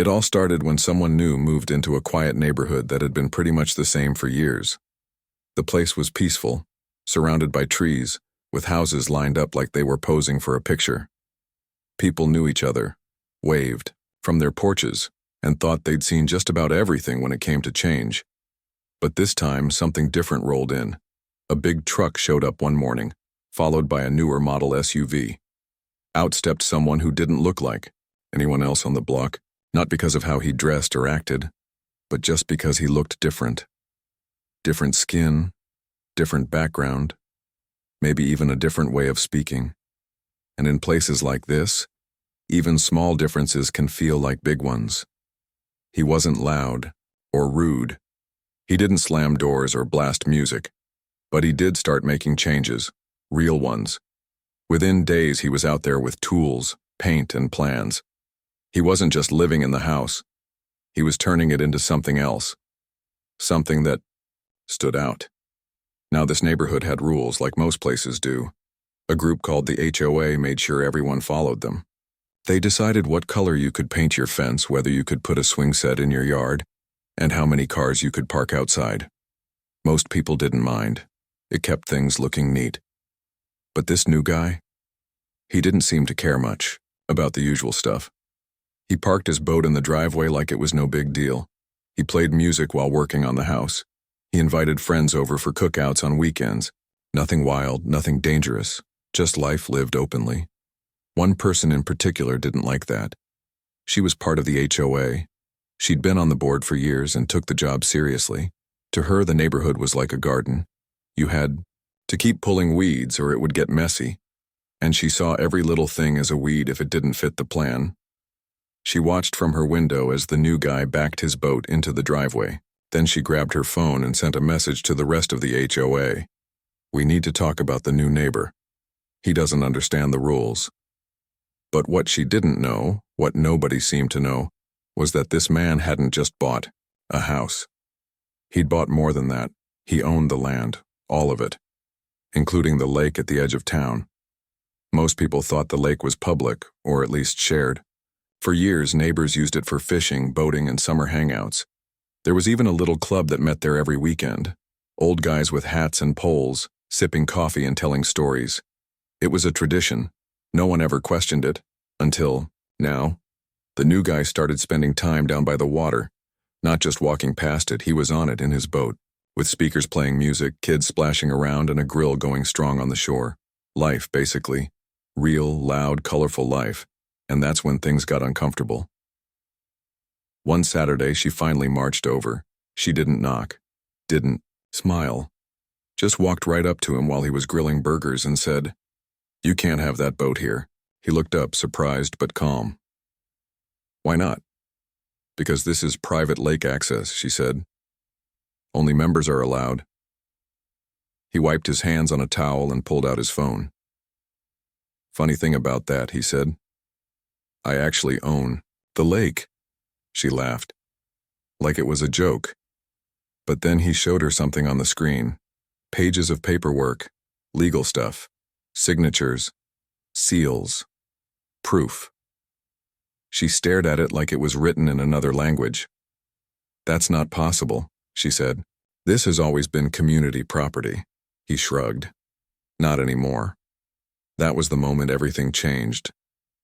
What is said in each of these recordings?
It all started when someone new moved into a quiet neighborhood that had been pretty much the same for years. The place was peaceful, surrounded by trees, with houses lined up like they were posing for a picture. People knew each other, waved, from their porches, and thought they'd seen just about everything when it came to change. But this time, something different rolled in. A big truck showed up one morning, followed by a newer model SUV. Out stepped someone who didn't look like anyone else on the block, not because of how he dressed or acted, but just because he looked different. Different skin, different background, maybe even a different way of speaking. And in places like this, even small differences can feel like big ones. He wasn't loud or rude. He didn't slam doors or blast music, but he did start making changes, real ones. Within days, he was out there with tools, paint, and plans. He wasn't just living in the house. He was turning it into something else. Something that stood out. Now this neighborhood had rules like most places do. A group called the HOA made sure everyone followed them. They decided what color you could paint your fence, whether you could put a swing set in your yard, and how many cars you could park outside. Most people didn't mind. It kept things looking neat. But this new guy? He didn't seem to care much about the usual stuff. He parked his boat in the driveway like it was no big deal. He played music while working on the house. He invited friends over for cookouts on weekends. Nothing wild, nothing dangerous, just life lived openly. One person in particular didn't like that. She was part of the HOA. She'd been on the board for years and took the job seriously. To her, the neighborhood was like a garden. You had to keep pulling weeds or it would get messy, and she saw every little thing as a weed if it didn't fit the plan. She watched from her window as the new guy backed his boat into the driveway. Then she grabbed her phone and sent a message to the rest of the HOA. "We need to talk about the new neighbor. He doesn't understand the rules." But what she didn't know, what nobody seemed to know, was that this man hadn't just bought a house. He'd bought more than that. He owned the land, all of it, including the lake at the edge of town. Most people thought the lake was public, or at least shared. For years, neighbors used it for fishing, boating, and summer hangouts. There was even a little club that met there every weekend. Old guys with hats and poles, sipping coffee and telling stories. It was a tradition. No one ever questioned it, until now. The new guy started spending time down by the water. Not just walking past it, he was on it in his boat, with speakers playing music, kids splashing around, and a grill going strong on the shore. Life, basically. Real, loud, colorful life. And that's when things got uncomfortable. One Saturday, she finally marched over. She didn't knock, didn't smile, just walked right up to him while he was grilling burgers and said, "You can't have that boat here." He looked up, surprised but calm. "Why not?" "Because this is private lake access," she said. "Only members are allowed." He wiped his hands on a towel and pulled out his phone. "Funny thing about that," he said. "I actually own the lake." She laughed, like it was a joke. But then he showed her something on the screen. Pages of paperwork, legal stuff, signatures, seals, proof. She stared at it like it was written in another language. "That's not possible," she said. "This has always been community property." He shrugged. "Not anymore." That was the moment everything changed.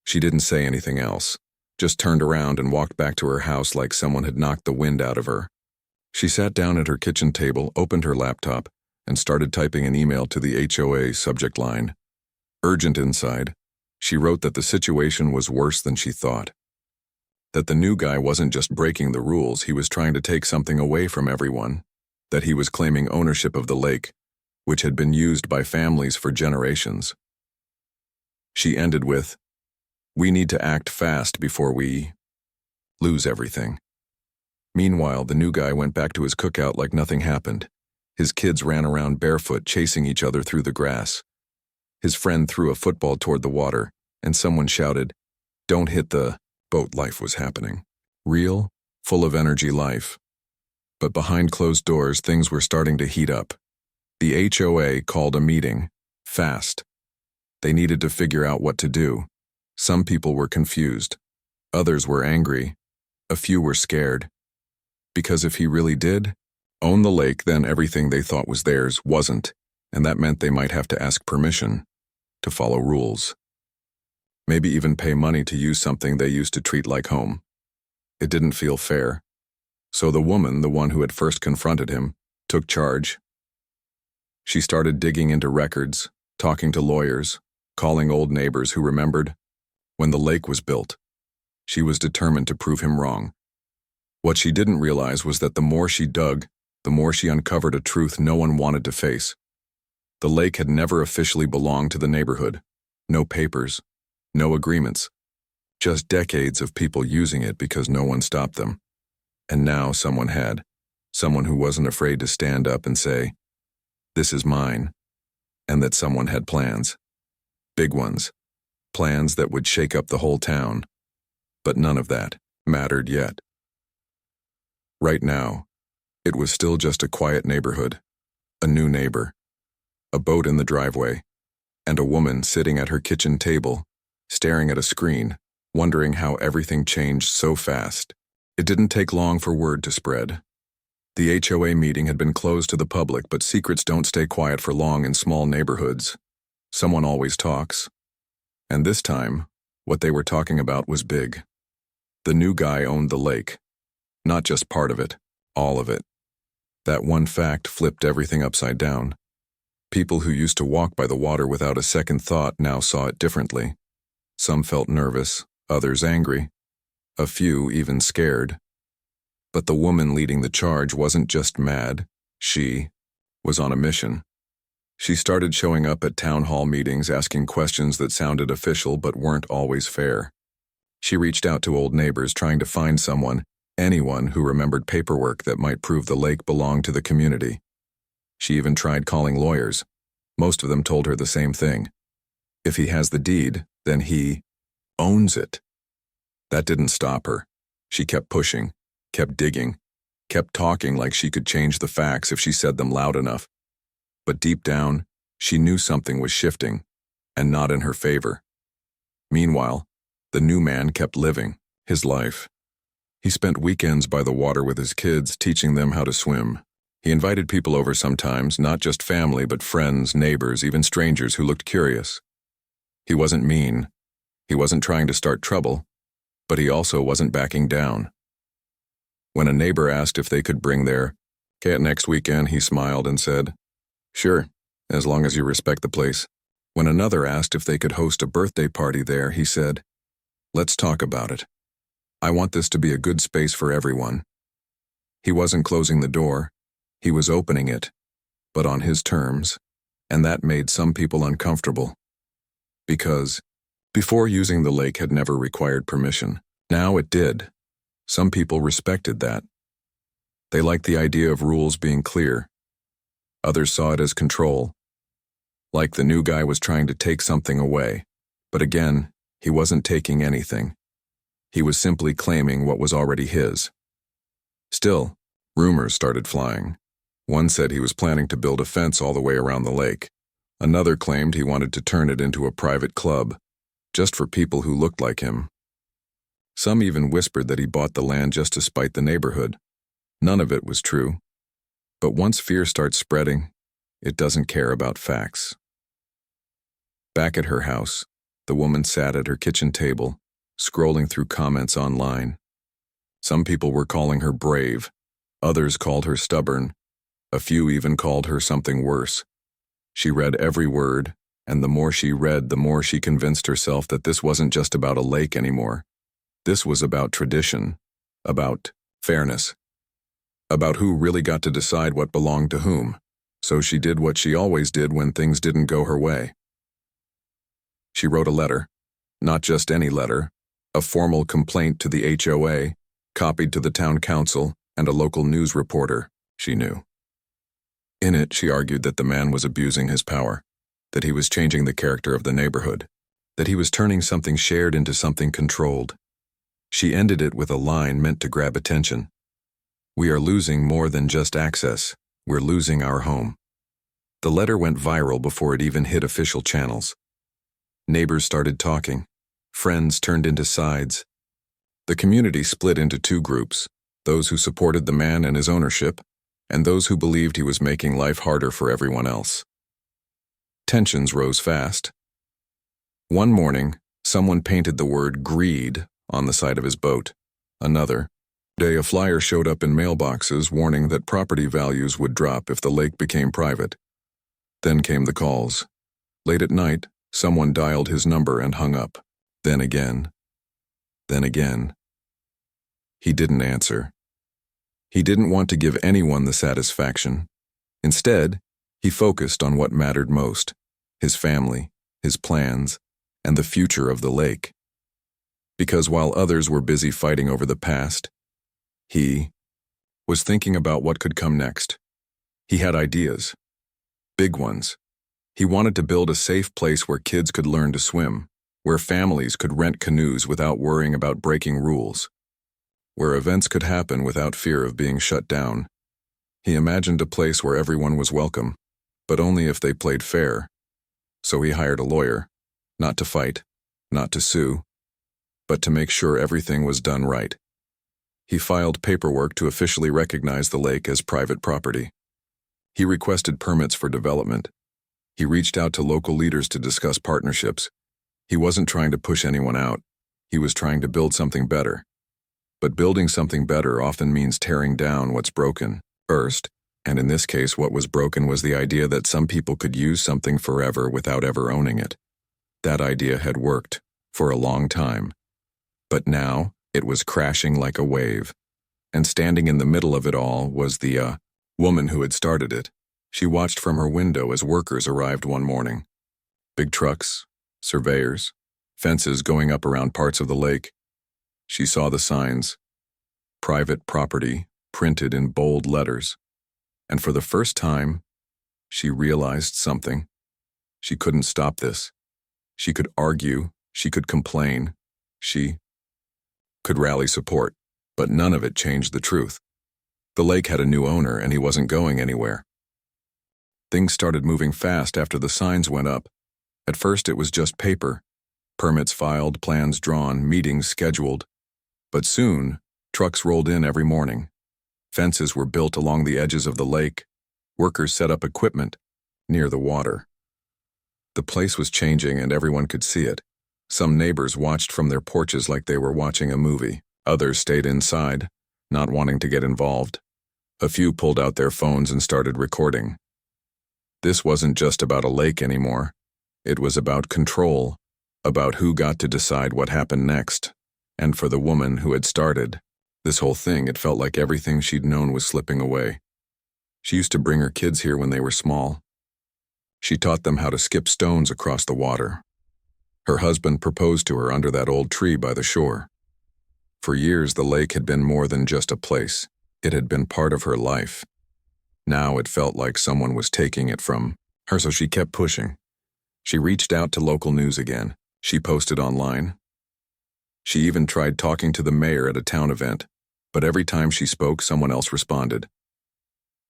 She didn't say anything else, just turned around and walked back to her house like someone had knocked the wind out of her. She sat down at her kitchen table, opened her laptop, and started typing an email to the HOA subject line. Urgent inside, she wrote that the situation was worse than she thought. That the new guy wasn't just breaking the rules, he was trying to take something away from everyone. That he was claiming ownership of the lake, which had been used by families for generations. She ended with, "We need to act fast before we lose everything." Meanwhile, the new guy went back to his cookout like nothing happened. His kids ran around barefoot, chasing each other through the grass. His friend threw a football toward the water, and someone shouted, "Don't hit the boat." Life was happening. Real, full of energy life. But behind closed doors, things were starting to heat up. The HOA called a meeting, fast. They needed to figure out what to do. Some people were confused. Others were angry. A few were scared, because if he really did own the lake, then everything they thought was theirs wasn't, and that meant they might have to ask permission, to follow rules. Maybe even pay money to use something they used to treat like home. It didn't feel fair. So the woman, the one who had first confronted him, took charge. She started digging into records, talking to lawyers, calling old neighbors who remembered when the lake was built. She was determined to prove him wrong. What she didn't realize was that the more she dug, the more she uncovered a truth no one wanted to face. The lake had never officially belonged to the neighborhood. No papers, no agreements, just decades of people using it because no one stopped them. And now someone had, someone who wasn't afraid to stand up and say, "This is mine," and that someone had plans. Big ones. Plans that would shake up the whole town. But none of that mattered yet. Right now, it was still just a quiet neighborhood, a new neighbor, a boat in the driveway, and a woman sitting at her kitchen table, staring at a screen, wondering how everything changed so fast. It didn't take long for word to spread. The HOA meeting had been closed to the public, but secrets don't stay quiet for long in small neighborhoods. Someone always talks. And this time, what they were talking about was big. The new guy owned the lake. Not just part of it, all of it. That one fact flipped everything upside down. People who used to walk by the water without a second thought now saw it differently. Some felt nervous, others angry, a few even scared. But the woman leading the charge wasn't just mad, she was on a mission. She started showing up at town hall meetings asking questions that sounded official but weren't always fair. She reached out to old neighbors trying to find someone, anyone who remembered paperwork that might prove the lake belonged to the community. She even tried calling lawyers. Most of them told her the same thing. If he has the deed, then he owns it. That didn't stop her. She kept pushing, kept digging, kept talking like she could change the facts if she said them loud enough. But deep down, she knew something was shifting, and not in her favor. Meanwhile, the new man kept living his life. He spent weekends by the water with his kids, teaching them how to swim. He invited people over sometimes, not just family, but friends, neighbors, even strangers who looked curious. He wasn't mean. He wasn't trying to start trouble, but he also wasn't backing down. When a neighbor asked if they could bring their cat next weekend, he smiled and said, "Sure, as long as you respect the place." When another asked if they could host a birthday party there, he said, "Let's talk about it. I want this to be a good space for everyone." He wasn't closing the door, he was opening it, but on his terms, and that made some people uncomfortable. Because before, using the lake had never required permission. Now it did. Some people respected that. They liked the idea of rules being clear. Others saw it as control. Like the new guy was trying to take something away. But again, he wasn't taking anything. He was simply claiming what was already his. Still, rumors started flying. One said he was planning to build a fence all the way around the lake. Another claimed he wanted to turn it into a private club, just for people who looked like him. Some even whispered that he bought the land just to spite the neighborhood. None of it was true. But once fear starts spreading, it doesn't care about facts. Back at her house, the woman sat at her kitchen table, scrolling through comments online. Some people were calling her brave, others called her stubborn, a few even called her something worse. She read every word, and the more she read, the more she convinced herself that this wasn't just about a lake anymore. This was about tradition, about fairness, about who really got to decide what belonged to whom. So she did what she always did when things didn't go her way. She wrote a letter, not just any letter, a formal complaint to the HOA, copied to the town council and a local news reporter she knew. In it, she argued that the man was abusing his power, that he was changing the character of the neighborhood, that he was turning something shared into something controlled. She ended it with a line meant to grab attention. "We are losing more than just access. We're losing our home." The letter went viral before it even hit official channels. Neighbors started talking. Friends turned into sides. The community split into two groups, those who supported the man and his ownership, and those who believed he was making life harder for everyone else. Tensions rose fast. One morning, someone painted the word greed on the side of his boat. Another day, a flyer showed up in mailboxes warning that property values would drop if the lake became private. Then came the calls. Late at night, someone dialed his number and hung up. Then again. Then again. He didn't answer. He didn't want to give anyone the satisfaction. Instead, he focused on what mattered most: his family, his plans, and the future of the lake. Because while others were busy fighting over the past, he was thinking about what could come next. He had ideas. Big ones. He wanted to build a safe place where kids could learn to swim, where families could rent canoes without worrying about breaking rules, where events could happen without fear of being shut down. He imagined a place where everyone was welcome, but only if they played fair. So he hired a lawyer, not to fight, not to sue, but to make sure everything was done right. He filed paperwork to officially recognize the lake as private property. He requested permits for development. He reached out to local leaders to discuss partnerships. He wasn't trying to push anyone out. He was trying to build something better. But building something better often means tearing down what's broken first, and in this case what was broken was the idea that some people could use something forever without ever owning it. That idea had worked for a long time. But now it was crashing like a wave. And standing in the middle of it all was the woman who had started it. She watched from her window as workers arrived one morning. Big trucks, surveyors, fences going up around parts of the lake. She saw the signs, private property, printed in bold letters. And for the first time, she realized something. She couldn't stop this. She could argue, she could complain, she could rally support, but none of it changed the truth. The lake had a new owner and he wasn't going anywhere. Things started moving fast after the signs went up. At first it was just paper, permits filed, plans drawn, meetings scheduled. But soon, trucks rolled in every morning. Fences were built along the edges of the lake. Workers set up equipment near the water. The place was changing and everyone could see it. Some neighbors watched from their porches like they were watching a movie. Others stayed inside, not wanting to get involved. A few pulled out their phones and started recording. This wasn't just about a lake anymore. It was about control, about who got to decide what happened next. And for the woman who had started this whole thing, it felt like everything she'd known was slipping away. She used to bring her kids here when they were small. She taught them how to skip stones across the water. Her husband proposed to her under that old tree by the shore. For years, the lake had been more than just a place. It had been part of her life. Now it felt like someone was taking it from her, so she kept pushing. She reached out to local news again. She posted online. She even tried talking to the mayor at a town event, but every time she spoke, someone else responded.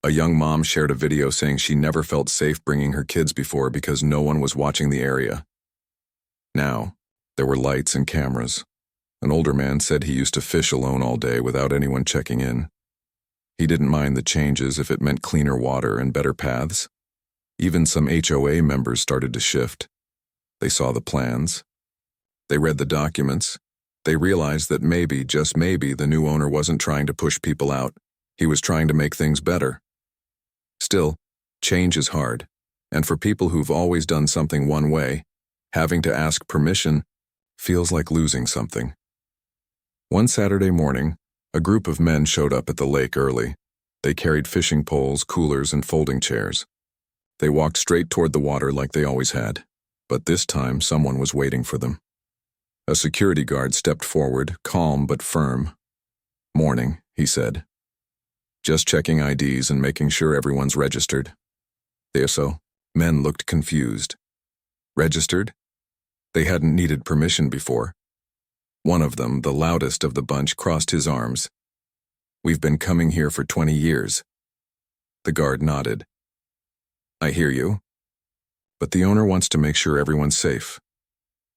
A young mom shared a video saying she never felt safe bringing her kids before because no one was watching the area. Now, there were lights and cameras. An older man said he used to fish alone all day without anyone checking in. He didn't mind the changes if it meant cleaner water and better paths. Even some HOA members started to shift. They saw the plans. They read the documents. They realized that maybe, just maybe, the new owner wasn't trying to push people out. He was trying to make things better. Still, change is hard. And for people who've always done something one way, having to ask permission feels like losing something. One Saturday morning, a group of men showed up at the lake early. They carried fishing poles, coolers, and folding chairs. They walked straight toward the water like they always had, but this time someone was waiting for them. A security guard stepped forward, calm but firm. "Morning," he said. "Just checking IDs and making sure everyone's registered." So, men looked confused. Registered? They hadn't needed permission before. One of them, the loudest of the bunch, crossed his arms. "We've been coming here for 20 years. The guard nodded. "I hear you. But the owner wants to make sure everyone's safe.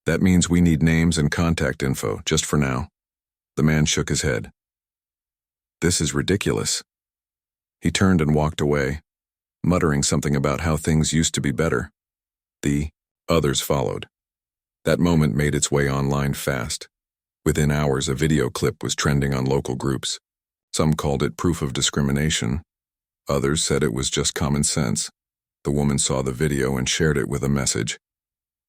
That means we need names and contact info, just for now." The man shook his head. This is ridiculous. He turned and walked away, muttering something about how things used to be better. The others followed. That moment made its way online fast. Within hours, a video clip was trending on local groups. Some called it proof of discrimination. Others said it was just common sense. The woman saw the video and shared it with a message.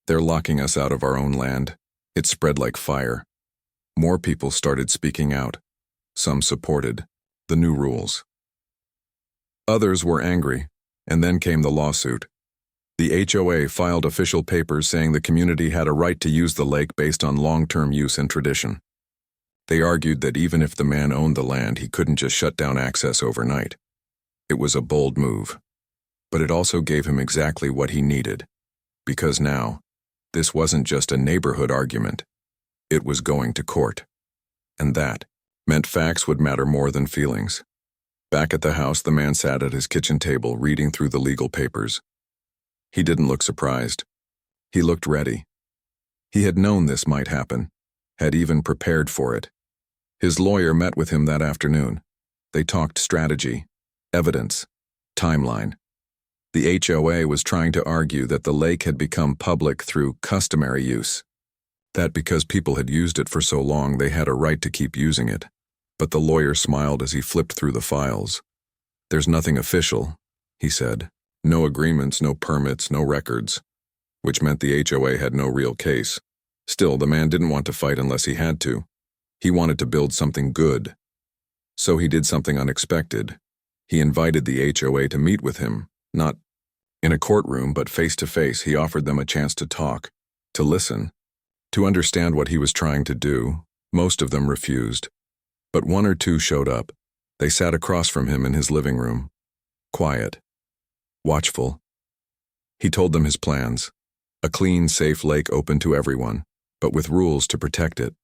They're locking us out of our own land. It spread like fire. More people started speaking out. Some supported the new rules. Others were angry, and then came the lawsuit. The HOA filed official papers saying the community had a right to use the lake based on long-term use and tradition. They argued that even if the man owned the land, he couldn't just shut down access overnight. It was a bold move, but it also gave him exactly what he needed, because now, this wasn't just a neighborhood argument. It was going to court. And that meant facts would matter more than feelings. Back at the house, the man sat at his kitchen table reading through the legal papers. He didn't look surprised. He looked ready. He had known this might happen, had even prepared for it. His lawyer met with him that afternoon. They talked strategy, evidence, timeline. The HOA was trying to argue that the lake had become public through customary use. That because people had used it for so long, they had a right to keep using it. But the lawyer smiled as he flipped through the files. There's nothing official, he said. No agreements, no permits, no records. Which meant the HOA had no real case. Still, the man didn't want to fight unless he had to. He wanted to build something good. So he did something unexpected. He invited the HOA to meet with him, not in a courtroom, but face-to-face. He offered them a chance to talk, to listen, to understand what he was trying to do. Most of them refused. But one or two showed up. They sat across from him in his living room. Quiet. Watchful. He told them his plans. A clean, safe lake open to everyone, but with rules to protect it.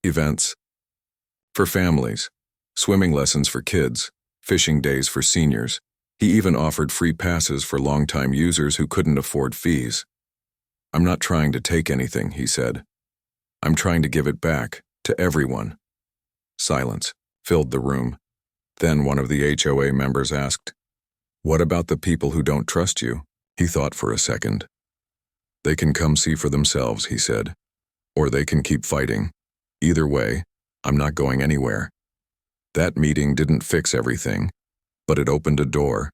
Events for families, swimming lessons for kids, fishing days for seniors. He even offered free passes for longtime users who couldn't afford fees. I'm not trying to take anything, he said. I'm trying to give it back to everyone. Silence filled the room. Then one of the HOA members asked, "What about the people who don't trust you?" He thought for a second. "They can come see for themselves," he said. "Or they can keep fighting. Either way, I'm not going anywhere." That meeting didn't fix everything, but it opened a door.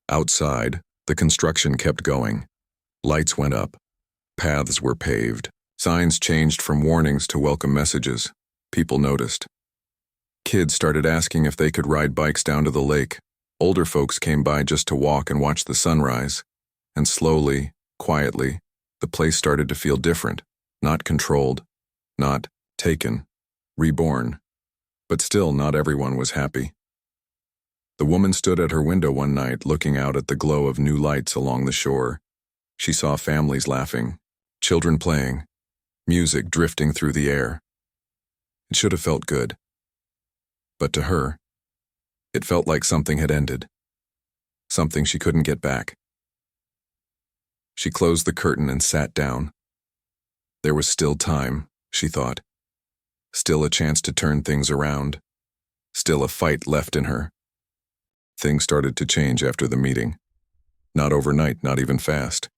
Outside, the construction kept going. Lights went up. Paths were paved. Signs changed from warnings to welcome messages. People noticed. Kids started asking if they could ride bikes down to the lake. Older folks came by just to walk and watch the sunrise. And slowly, quietly, the place started to feel different. Not controlled. Not taken. Reborn. But still, not everyone was happy. The woman stood at her window one night, looking out at the glow of new lights along the shore. She saw families laughing, children playing, music drifting through the air. It should have felt good. But to her, it felt like something had ended. Something she couldn't get back. She closed the curtain and sat down. There was still time, she thought. Still a chance to turn things around. Still a fight left in her. Things started to change after the meeting. Not overnight, not even fast.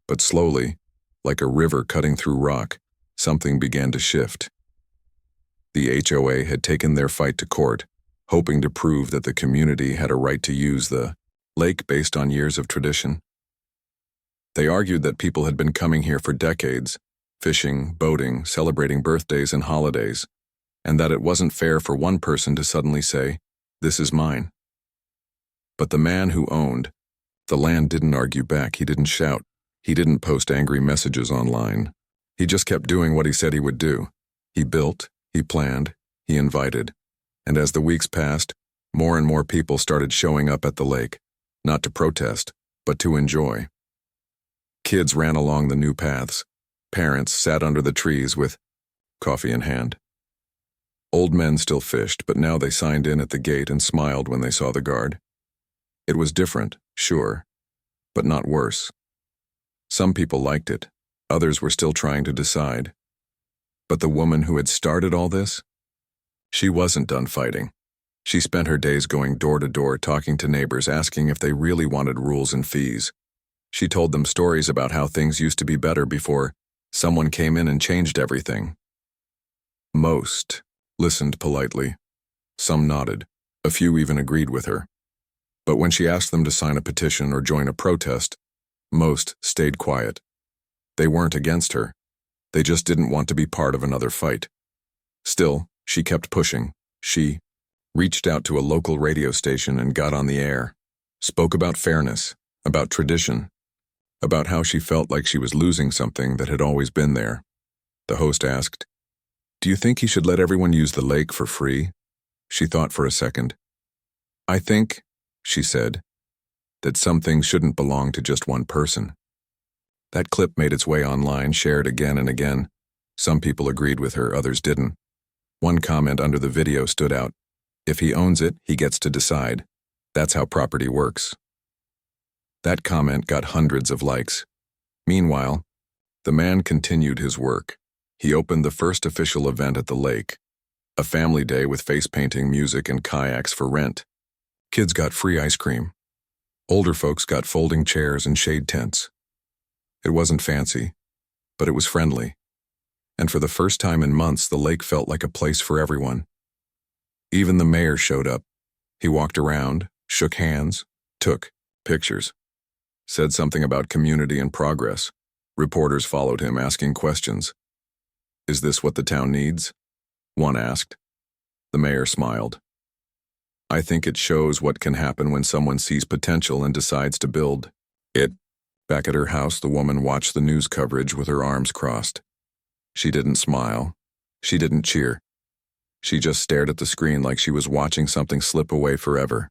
But slowly, like a river cutting through rock, something began to shift. The HOA had taken their fight to court, hoping to prove that the community had a right to use the lake based on years of tradition. They argued that people had been coming here for decades, fishing, boating, celebrating birthdays and holidays, and that it wasn't fair for one person to suddenly say, "This is mine." But the man who owned the land didn't argue back. He didn't shout. He didn't post angry messages online. He just kept doing what he said he would do. He built, he planned, he invited. And as the weeks passed, more and more people started showing up at the lake, not to protest, but to enjoy. Kids ran along the new paths. Parents sat under the trees with coffee in hand. Old men still fished, but now they signed in at the gate and smiled when they saw the guard. It was different, sure, but not worse. Some people liked it. Others were still trying to decide. But the woman who had started all this, She wasn't done fighting. She spent her days going door to door talking to neighbors asking if they really wanted rules and fees. She told them stories about how things used to be better before someone came in and changed everything. Most listened politely. Some nodded. A few even agreed with her. But when she asked them to sign a petition or join a protest, most stayed quiet. They weren't against her. They just didn't want to be part of another fight. Still, she kept pushing. She reached out to a local radio station and got on the air, spoke about fairness, about tradition, about how she felt like she was losing something that had always been there. The host asked, "Do you think he should let everyone use the lake for free?" She thought for a second. "I think," she said, "that some things shouldn't belong to just one person." That clip made its way online, shared again and again. Some people agreed with her, others didn't. One comment under the video stood out. "If he owns it, he gets to decide. That's how property works." That comment got hundreds of likes. Meanwhile, the man continued his work. He opened the first official event at the lake, a family day with face painting, music, and kayaks for rent. Kids got free ice cream. Older folks got folding chairs and shade tents. It wasn't fancy, but it was friendly. And for the first time in months, the lake felt like a place for everyone. Even the mayor showed up. He walked around, shook hands, took pictures, said something about community and progress. Reporters followed him, asking questions. "Is this what the town needs?" one asked. The mayor smiled. "I think it shows what can happen when someone sees potential and decides to build it." Back at her house, the woman watched the news coverage with her arms crossed. She didn't smile. She didn't cheer. She just stared at the screen like she was watching something slip away forever.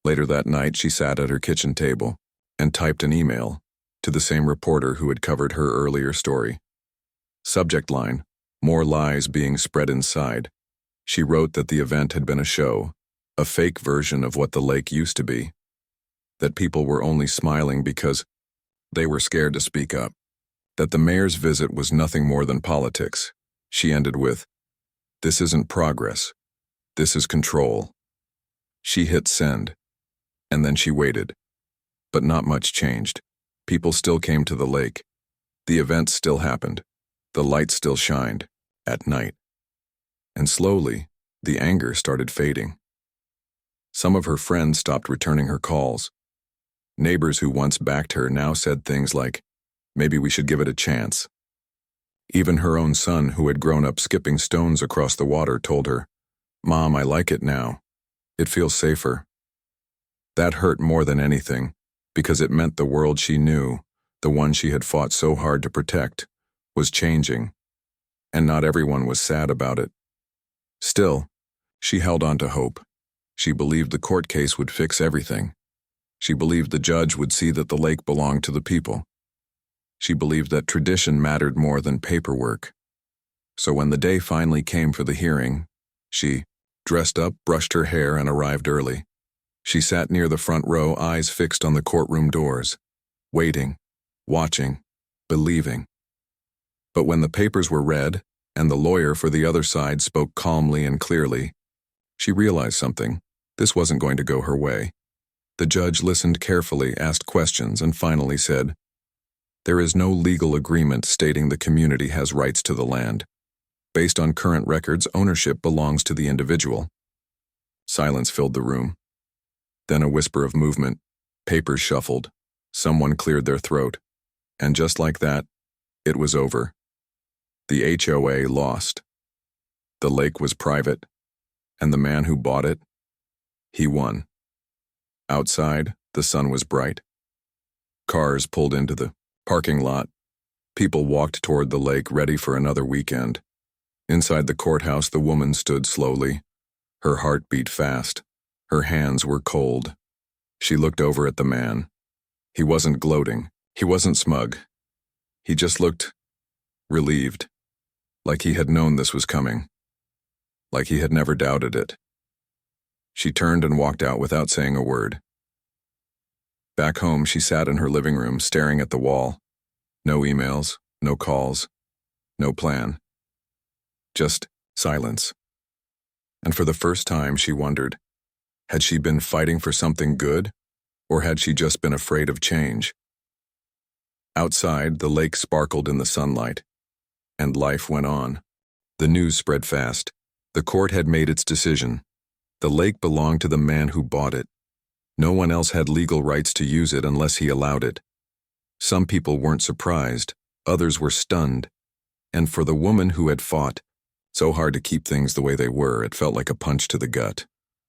Later that night, she sat at her kitchen table and typed an email to the same reporter who had covered her earlier story. Subject line, "More lies being spread inside." She wrote that the event had been a show, a fake version of what the lake used to be, that people were only smiling because they were scared to speak up, that the mayor's visit was nothing more than politics. She ended with, "This isn't progress. This is control." She hit send, and then she waited. But not much changed. People still came to the lake. The event still happened. The light still shined, at night. And slowly, the anger started fading. Some of her friends stopped returning her calls. Neighbors who once backed her now said things like, "Maybe we should give it a chance." Even her own son, who had grown up skipping stones across the water, told her, "Mom, I like it now. It feels safer." That hurt more than anything, because it meant the world she knew, the one she had fought so hard to protect, was changing, and not everyone was sad about it. Still, she held on to hope. She believed the court case would fix everything. She believed the judge would see that the lake belonged to the people. She believed that tradition mattered more than paperwork. So when the day finally came for the hearing, she dressed up, brushed her hair, and arrived early. She sat near the front row, eyes fixed on the courtroom doors, waiting, watching, believing. But when the papers were read, and the lawyer for the other side spoke calmly and clearly, she realized something. This wasn't going to go her way. The judge listened carefully, asked questions, and finally said, "There is no legal agreement stating the community has rights to the land. Based on current records, ownership belongs to the individual." Silence filled the room. Then a whisper of movement. Papers shuffled. Someone cleared their throat. And just like that, it was over. The HOA lost. The lake was private, and the man who bought it, he won. Outside, the sun was bright. Cars pulled into the parking lot. People walked toward the lake, ready for another weekend. Inside the courthouse, the woman stood slowly. Her heart beat fast. Her hands were cold. She looked over at the man. He wasn't gloating. He wasn't smug. He just looked relieved, like he had known this was coming, like he had never doubted it. She turned and walked out without saying a word. Back home, she sat in her living room, staring at the wall. No emails, no calls, no plan. Just silence. And for the first time, she wondered, had she been fighting for something good, or had she just been afraid of change? Outside, the lake sparkled in the sunlight, and life went on. The news spread fast. The court had made its decision. The lake belonged to the man who bought it. No one else had legal rights to use it unless he allowed it. Some people weren't surprised, others were stunned. And for the woman who had fought so hard to keep things the way they were, it felt like a punch to the gut.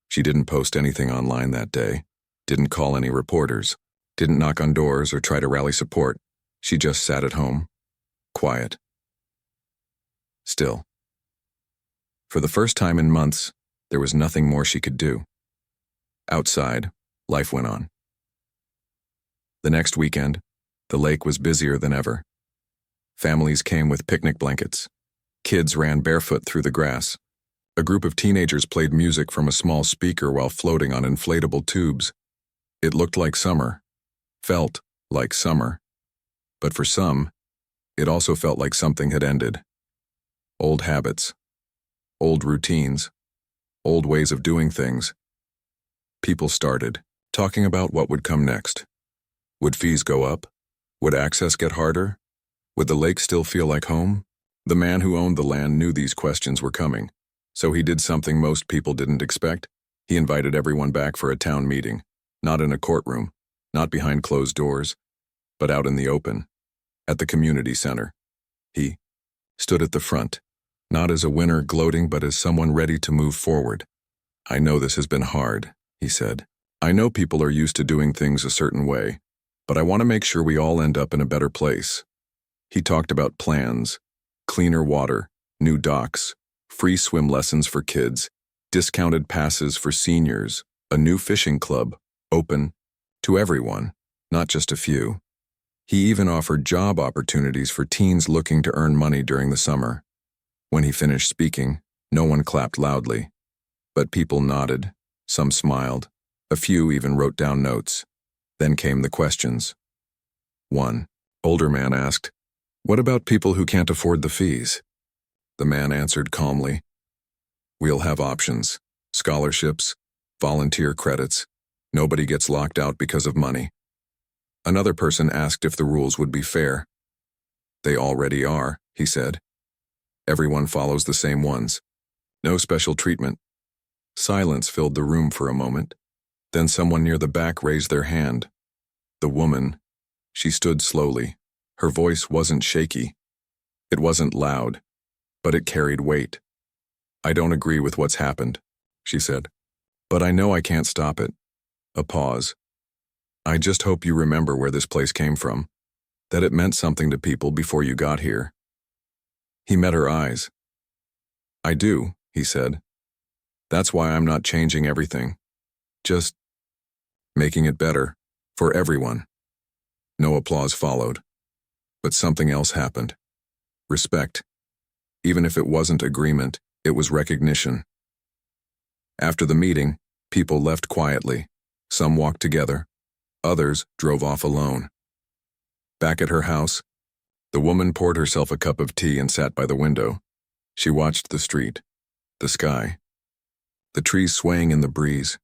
She didn't post anything online that day, didn't call any reporters, didn't knock on doors or try to rally support. She just sat at home, quiet. Still. For the first time in months, there was nothing more she could do. Outside, life went on. The next weekend, the lake was busier than ever. Families came with picnic blankets. Kids ran barefoot through the grass. A group of teenagers played music from a small speaker while floating on inflatable tubes. It looked like summer, felt like summer. But for some, it also felt like something had ended. Old habits, old routines, old ways of doing things. People started talking about what would come next. Would fees go up? Would access get harder? Would the lake still feel like home? The man who owned the land knew these questions were coming, so he did something most people didn't expect. He invited everyone back for a town meeting, not in a courtroom, not behind closed doors, but out in the open, at the community center. He stood at the front, not as a winner gloating, but as someone ready to move forward. "I know this has been hard," he said. "I know people are used to doing things a certain way, but I want to make sure we all end up in a better place." He talked about plans, cleaner water, new docks, free swim lessons for kids, discounted passes for seniors, a new fishing club, open to everyone, not just a few. He even offered job opportunities for teens looking to earn money during the summer. When he finished speaking, no one clapped loudly, but people nodded, some smiled, a few even wrote down notes. Then came the questions. One older man asked, "What about people who can't afford the fees?" The man answered calmly, "We'll have options, scholarships, volunteer credits. Nobody gets locked out because of money." Another person asked if the rules would be fair. "They already are," he said. "Everyone follows the same ones. No special treatment." Silence filled the room for a moment. Then someone near the back raised their hand. The woman. She stood slowly. Her voice wasn't shaky. It wasn't loud, but it carried weight. "I don't agree with what's happened," she said, "but I know I can't stop it." A pause. "I just hope you remember where this place came from, that it meant something to people before you got here." He met her eyes. "I do," he said. "That's why I'm not changing everything. Just making it better for everyone." No applause followed, but something else happened. Respect. Even if it wasn't agreement, it was recognition. After the meeting, people left quietly. Some walked together. Others drove off alone. Back at her house, the woman poured herself a cup of tea and sat by the window. She watched the street, the sky, the trees swaying in the breeze.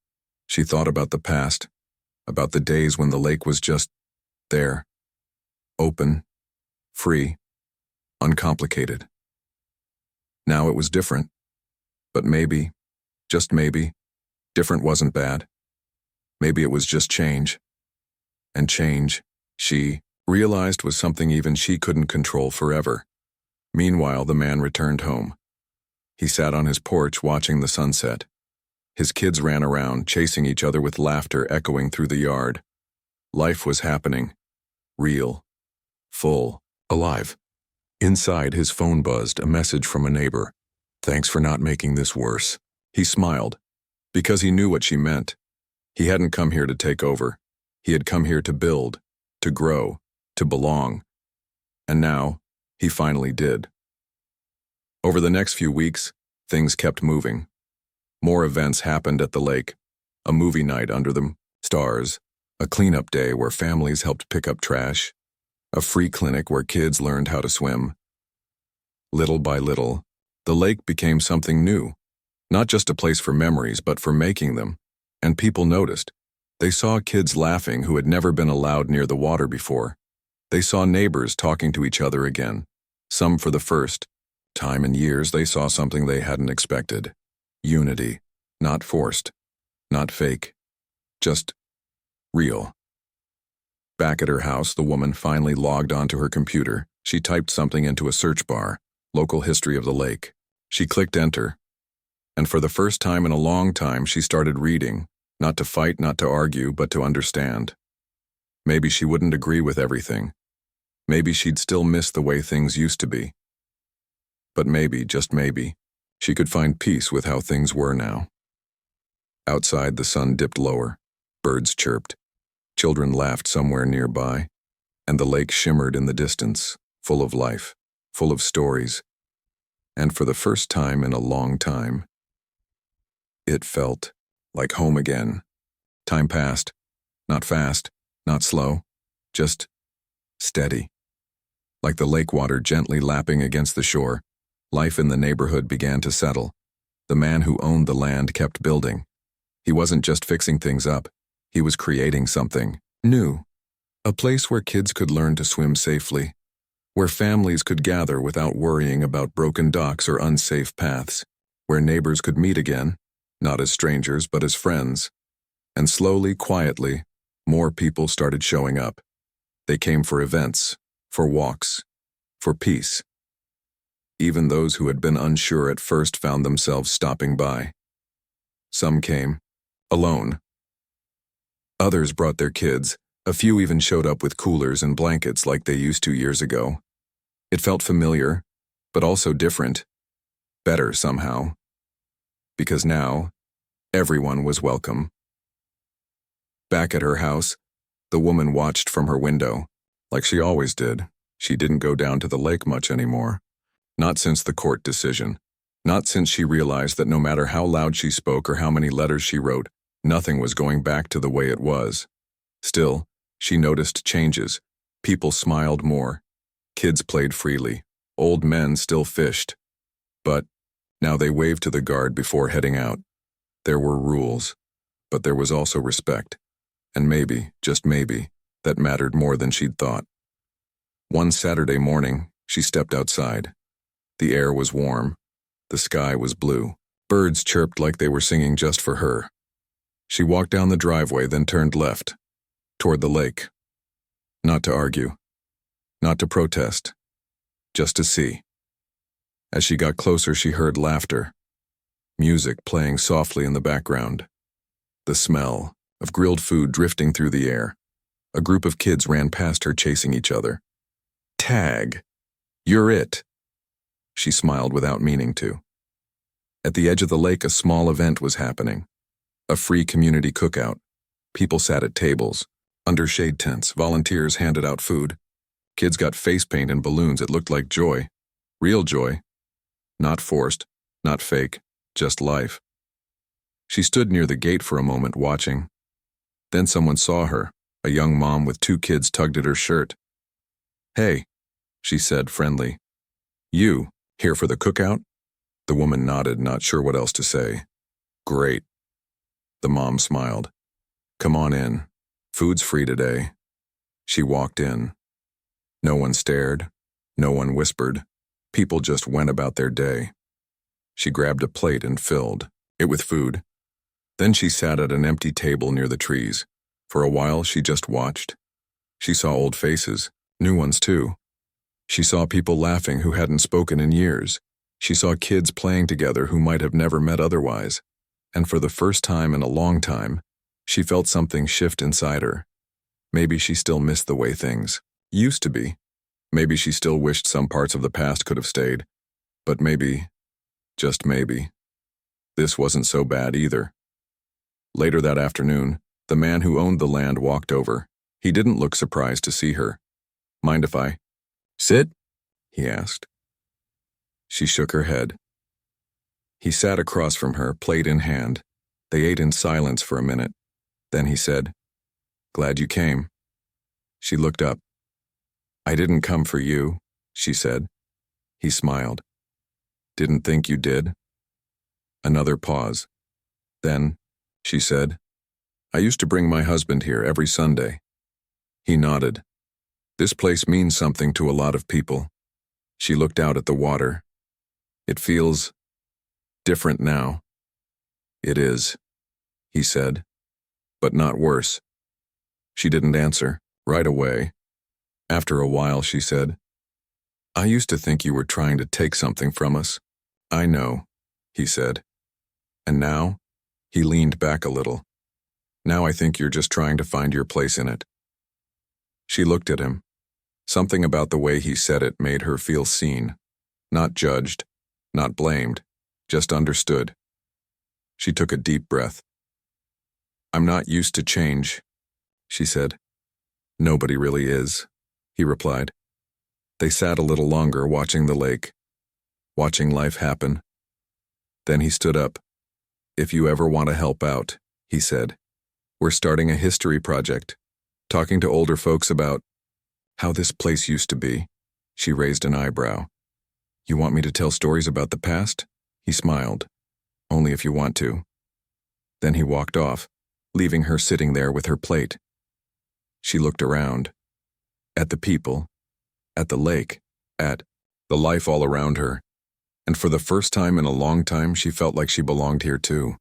She thought about the past, about the days when the lake was just there, open, free, uncomplicated. Now it was different, but maybe, just maybe, different wasn't bad. Maybe it was just change. And change, she realized, was something even she couldn't control forever. Meanwhile, the man returned home. He sat on his porch watching the sunset. His kids ran around, chasing each other with laughter echoing through the yard. Life was happening. Real. Full. Alive. Inside, his phone buzzed, a message from a neighbor. "Thanks for not making this worse." He smiled, because he knew what she meant. He hadn't come here to take over. He had come here to build, to grow, to belong. And now, he finally did. Over the next few weeks, things kept moving. More events happened at the lake. A movie night under the stars, a cleanup day where families helped pick up trash, a free clinic where kids learned how to swim. Little by little, the lake became something new, Not just a place for memories, but for making them. And people noticed. They saw kids laughing who had never been allowed near the water before. They saw neighbors talking to each other again. Some for the first time in years they saw something they hadn't expected. Unity. Not forced. Not fake. Just real. Back at her house, the woman finally logged onto her computer. She typed something into a search bar. Local history of the lake. She clicked enter. And for the first time in a long time, she started reading. Not to fight, not to argue, but to understand. Maybe she wouldn't agree with everything. Maybe she'd still miss the way things used to be. But maybe, just maybe, she could find peace with how things were now. Outside, the sun dipped lower. Birds chirped. Children laughed somewhere nearby. And the lake shimmered in the distance, full of life, full of stories. And for the first time in a long time, it felt like home again. Time passed. Not fast, not slow, just steady. Like the lake water gently lapping against the shore, life in the neighborhood began to settle. The man who owned the land kept building. He wasn't just fixing things up, he was creating something new. A place where kids could learn to swim safely, where families could gather without worrying about broken docks or unsafe paths, where neighbors could meet again, not as strangers but as friends. And slowly, quietly, more people started showing up. They came for events, for walks, for peace. Even those who had been unsure at first found themselves stopping by. Some came, alone. Others brought their kids. A few even showed up with coolers and blankets like they used to years ago. It felt familiar, but also different. Better somehow. Because now, everyone was welcome. Back at her house, the woman watched from her window, like she always did. She didn't go down to the lake much anymore. Not since the court decision. Not since she realized that no matter how loud she spoke or how many letters she wrote, nothing was going back to the way it was. Still, she noticed changes. People smiled more. Kids played freely. Old men still fished. But now they waved to the guard before heading out. There were rules, but there was also respect. And maybe, just maybe, that mattered more than she'd thought. One Saturday morning, she stepped outside. The air was warm. The sky was blue. Birds chirped like they were singing just for her. She walked down the driveway, then turned left, toward the lake. Not to argue. Not to protest. Just to see. As she got closer, she heard laughter. Music playing softly in the background. The smell of grilled food drifting through the air. A group of kids ran past her chasing each other. Tag. You're it. She smiled without meaning to. At the edge of the lake, a small event was happening. A free community cookout. People sat at tables. Under shade tents, volunteers handed out food. Kids got face paint and balloons. It looked like joy. Real joy. Not forced, not fake, just life. She stood near the gate for a moment, watching. Then someone saw her. A young mom with 2 kids tugged at her shirt. Hey, she said, friendly. You, here for the cookout? The woman nodded, not sure what else to say. Great. The mom smiled. Come on in. Food's free today. She walked in. No one stared. No one whispered. People just went about their day. She grabbed a plate and filled it with food. Then she sat at an empty table near the trees. For a while, she just watched. She saw old faces, new ones too. She saw people laughing who hadn't spoken in years. She saw kids playing together who might have never met otherwise. And for the first time in a long time, she felt something shift inside her. Maybe she still missed the way things used to be. Maybe she still wished some parts of the past could have stayed. But maybe, just maybe, this wasn't so bad either. Later that afternoon, the man who owned the land walked over. He didn't look surprised to see her. Mind if I sit? He asked. She shook her head. He sat across from her, plate in hand. They ate in silence for a minute. Then he said, Glad you came. She looked up. I didn't come for you, she said. He smiled. Didn't think you did? Another pause. Then, she said, I used to bring my husband here every Sunday. He nodded. This place means something to a lot of people. She looked out at the water. It feels different now. It is, he said, but not worse. She didn't answer right away. After a while, she said, I used to think you were trying to take something from us. I know, he said. And now? He leaned back a little. Now I think you're just trying to find your place in it. She looked at him. Something about the way he said it made her feel seen, not judged, not blamed, just understood. She took a deep breath. I'm not used to change, she said. Nobody really is, he replied. They sat a little longer watching the lake, watching life happen. Then he stood up. If you ever want to help out, he said, we're starting a history project, talking to older folks about how this place used to be. She raised an eyebrow. You want me to tell stories about the past? He smiled. Only if you want to. Then he walked off, leaving her sitting there with her plate. She looked around. At the people, at the lake, at the life all around her. And for the first time in a long time, she felt like she belonged here too.